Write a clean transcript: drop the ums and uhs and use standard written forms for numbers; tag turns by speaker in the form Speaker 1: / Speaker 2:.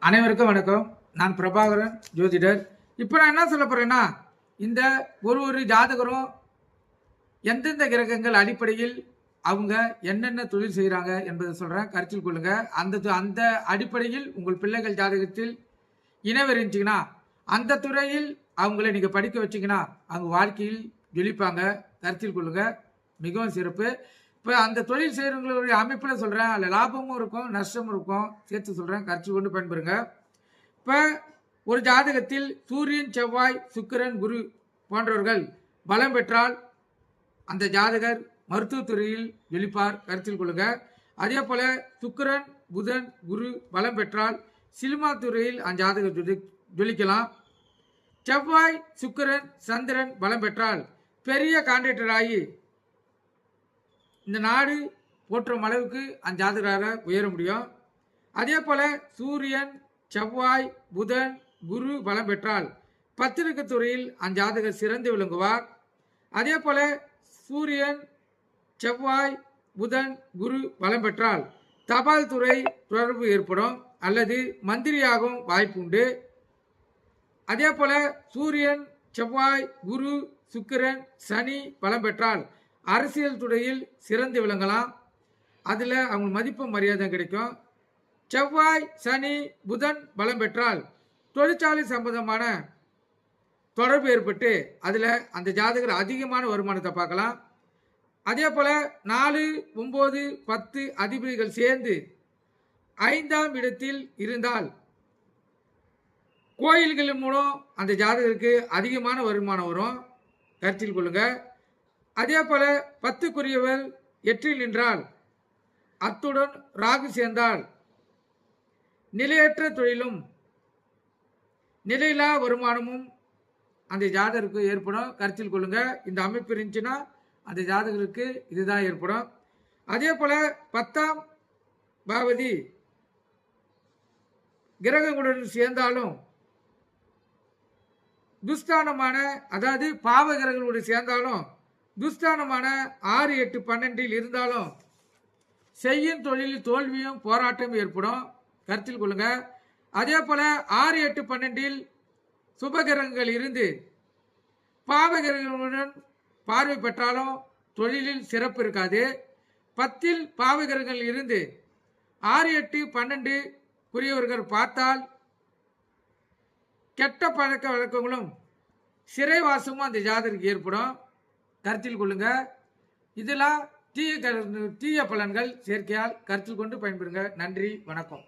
Speaker 1: அனைவருக்கும் வணக்கம். நான் பிரபாகரன் ஜோதிடர். இப்போ நான் என்ன சொல்ல போறேன்னா, இந்த ஒரு ஜாதகரும் எந்தெந்த கிரகங்கள் அடிப்படையில் அவங்க என்னென்ன தொழில் செய்கிறாங்க என்பதை சொல்கிறேன், கருத்தில் கொள்ளுங்க. அந்த அடிப்படையில் உங்கள் பிள்ளைகள் ஜாதகத்தில் இணைவு இருந்துச்சுங்கன்னா, அந்த துறையில் அவங்கள நீங்கள் படிக்க வச்சிங்கன்னா அவங்க வாழ்க்கையில் ஜொலிப்பாங்க. கருத்தில் கொள்ளுங்க, மிகவும் சிறப்பு. இப்போ அந்த தொழில் செய்கிறவங்களுடைய அமைப்பில் சொல்கிறேன், அதில் லாபமும் இருக்கும் நஷ்டமும் இருக்கும், சேர்த்து சொல்கிறேன், கருத்தில் கொண்டு பயன்பெறுங்க. இப்போ ஒரு ஜாதகத்தில் சூரியன், செவ்வாய், சுக்கிரன், குரு போன்றவர்கள் பலம் பெற்றால் அந்த ஜாதகர் மருத்துவத்துறையில் ஜொலிப்பார். கருத்தில் கொள்ளுங்க. அதே போல சுக்கிரன், புதன், குரு பலம் பெற்றால் சினிமா துறையில் அந்த ஜாதகர் ஜொலிக்கலாம். செவ்வாய், சுக்கிரன், சந்திரன் பலம் பெற்றால் பெரிய கான்ட்ராக்டர் ஆகி இந்த நாடு போற்றும் அளவுக்கு அந்த ஜாதகராக உயர முடியும். அதே போல சூரியன், செவ்வாய், புதன், குரு பலம் பெற்றால் பத்திரிகை துறையில் அந்த ஜாதகர் சிறந்து விளங்குவார். அதே போல சூரியன், செவ்வாய், புதன், குரு பலம் பெற்றால் தபால் துறை தொடர்பு ஏற்படும் அல்லது மந்திரியாகவும் வாய்ப்பு உண்டு. அதே போல சூரியன், செவ்வாய், குரு, சுக்கிரன், சனி பலம் பெற்றால் அரசியல் துறையில் சிறந்து விளங்கலாம். அதில் அவங்க மதிப்பு மரியாதை கிடைக்கும். செவ்வாய், சனி, புதன் பலம் பெற்றால் தொழிற்சாலை சம்பந்தமான தொடர்பு ஏற்பட்டு அதில் அந்த ஜாதகர் அதிகமான வருமானத்தை பார்க்கலாம். அதே போல் 4, 9, 10 அதிபதிகள் சேர்ந்து 5ஆம் இடத்தில் இருந்தால் கோயில்களின் மூலம் அந்த ஜாதகருக்கு அதிகமான வருமானம் வரும். கருத்தில் கொள்ளுங்க. அதே போல 10க்குரியவர் 8இல் நின்றால் அத்துடன் ராகு சேர்ந்தால் நிலையற்ற தொழிலும் நிலையில்லா வருமானமும் அந்த ஜாதகருக்கு ஏற்படும். கருத்தில் கொள்ளுங்க. இந்த அமைப்பு இருந்துச்சுன்னா அந்த ஜாதகருக்கு இதுதான் ஏற்படும். அதே போல 10ஆம் பாவதி கிரகங்களுடன் சேர்ந்தாலும் துஸ்தானமான, அதாவது பாவ கிரகங்களுடன் சேர்ந்தாலும் துஸ்தானமான 6, 8, 12இல் இருந்தாலும் செய்யும் தொழிலில் தோல்வியும் போராட்டமும் ஏற்படும். கருத்தில் கொள்ளுங்க. அதே போல 6, 8, 12இல் சுபகிரகங்கள் இருந்து பாவகிரகங்களுடன் பார்வை பெற்றாலும் தொழிலில் சிறப்பு இருக்காது. 10இல் பாவகிரகங்கள் இருந்து 6, 8, 12 புரியவர்கள் பார்த்தால் கெட்ட பழக்க வழக்கங்களும் சிறைவாசமும் அந்த ஜாதகருக்கு ஏற்படும். கருத்தில் கொள்ளுங்க. இதெல்லாம் தீய பலன்கள் சேர்க்கையால் கருத்தில் கொண்டு பயன்பெறுங்க. நன்றி, வணக்கம்.